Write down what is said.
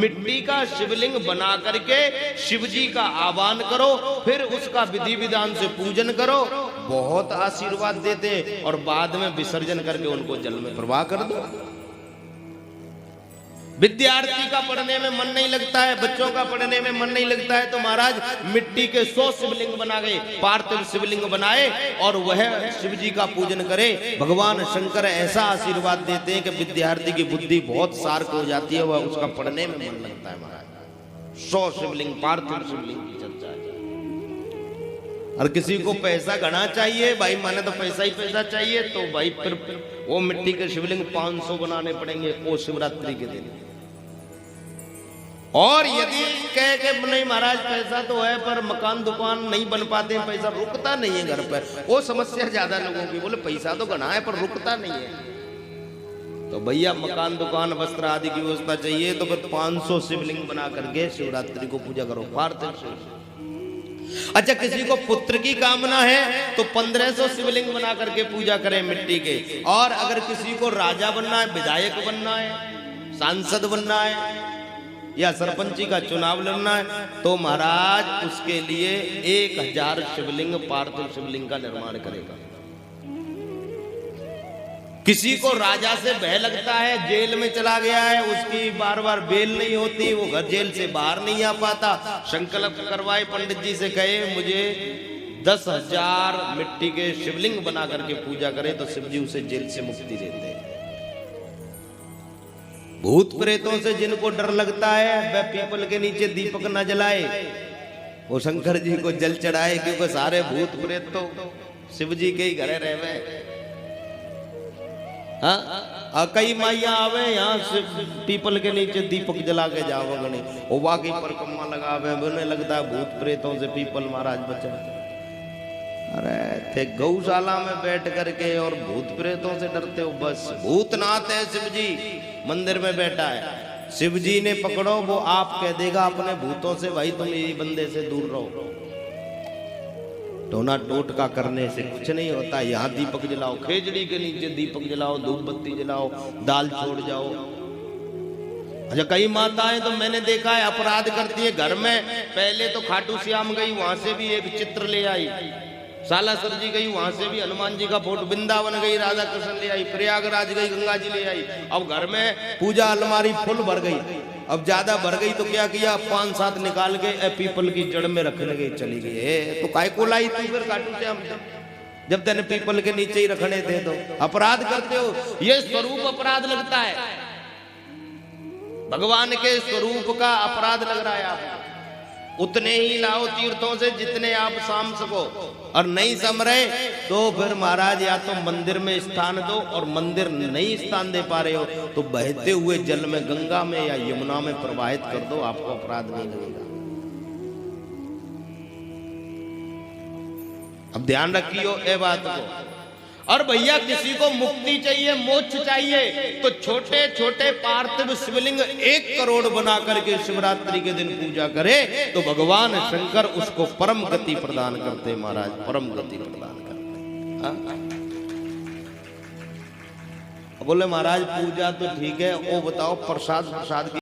मिट्टी का शिवलिंग बना करके शिव जी का आह्वान करो, फिर उसका विधि विधान से पूजन करो, बहुत आशीर्वाद देते, और बाद में विसर्जन करके उनको जल में प्रवाह कर दो। विद्यार्थी का पढ़ने में मन नहीं लगता है, बच्चों का पढ़ने में मन नहीं लगता है, तो महाराज मिट्टी के 100 शिवलिंग बना गए, पार्थिव शिवलिंग बनाए, और वह शिव जी का पूजन करे। भगवान शंकर ऐसा आशीर्वाद देते हैं कि विद्यार्थी की बुद्धि बहुत शार्प हो जाती है, वह उसका पढ़ने में मन लगता है। महाराज 100 शिवलिंग, पार्थिव शिवलिंग की चर्चा है। और किसी को पैसा घना चाहिए भाई, माने तो पैसा ही पैसा चाहिए, तो भाई फिर वो मिट्टी के शिवलिंग 500 बनाने पड़ेंगे वो शिवरात्रि के दिन। और यदि कह के नहीं महाराज पैसा तो है पर मकान दुकान नहीं बन पाते, पैसा रुकता नहीं है घर पर, वो समस्या ज्यादा लोगों की, बोले पैसा तो घना है पर रुकता नहीं है, तो भैया मकान दुकान वस्त्र आदि की व्यवस्था चाहिए, तो फिर 500 शिवलिंग बना करके शिवरात्रि को पूजा करो, पार्थिव शिवलिंग। अच्छा, किसी को पुत्र की कामना है तो 1500 शिवलिंग बना करके पूजा करें मिट्टी के। और अगर किसी को राजा बनना है, विधायक बनना है, सांसद बनना है, या सरपंची का चुनाव लड़ना है, तो महाराज उसके लिए 1000 शिवलिंग, पार्थिव शिवलिंग का निर्माण करेगा। किसी को राजा से भय लगता है, जेल में चला गया है, उसकी बार बार बेल नहीं होती, वो घर जेल से बाहर नहीं आ पाता, संकल्प करवाए पंडित जी से, कहे मुझे 10,000 मिट्टी के शिवलिंग बना करके पूजा करे, तो शिव जी उसे जेल से मुक्ति देते हैं। भूत प्रेतों से जिनको डर लगता है, वह पीपल के नीचे दीपक न जलाए, वो शंकर जी को जल चढ़ाए, क्योंकि सारे भूत प्रेत तो शिव जी के ही घरे रहे। हाँ, कई माइया आवे यहाँ से पीपल के नीचे दीपक जला के जाओ गणे, वो बाकी परिक्रमा लगावे, उन्हें लगता है भूत प्रेतों से पीपल महाराज बचा। अरे थे गौशाला में बैठ करके और भूत प्रेतों से डरते हो, बस भूतनाथ है शिव जी, मंदिर में बैठा है, शिव जी ने पकड़ो, वो आप कह देगा अपने भूतों से, भाई तुम ये बंदे से दूर रहो। टोना टोटका करने से कुछ नहीं होता। यहाँ दीपक जलाओ, खेजड़ी के नीचे दीपक जलाओ, धूप बत्ती जलाओ, दाल छोड़ जाओ। अच्छा, कई माताएं तो मैंने देखा है अपराध करती है घर में, पहले तो खाटू श्याम गई, वहां से भी एक चित्र ले आई, सालासर जी गई, वहां से भी हनुमान जी का फोटो, वृंदावन गई राधा कृष्ण ले आई, प्रयागराज गई गंगा जी ले आई। अब घर में पूजा अलमारी फुल भर गई, अब ज्यादा भर गई तो क्या किया, 5-7 निकाल के पीपल की जड़ में रखने गई, चली गई। तो काय को लाई तू फिर खाटू श्याम, जब तेने पीपल के नीचे ही रखने थे, तो अपराध करते हो। ये स्वरूप अपराध लगता है, भगवान के स्वरूप का अपराध लग रहा है आपको। उतने ही लाओ तीर्थों से जितने आप साम सको, और नहीं सम रहे तो फिर महाराज या तो मंदिर में स्थान दो, और मंदिर नहीं स्थान दे पा रहे हो तो बहते हुए जल में, गंगा में या यमुना में प्रवाहित कर दो, आपको अपराध नहीं लगेगा। अब ध्यान रखियो ए बात को। और भैया किसी को मुक्ति चाहिए, मोक्ष चाहिए, तो छोटे छोटे पार्थिव शिवलिंग 1 करोड़ बना करके शिवरात्रि के दिन पूजा करे, तो भगवान शंकर उसको परम गति प्रदान करते, महाराज परम गति प्रदान करते। बोले महाराज पूजा तो ठीक है, वो बताओ प्रसाद की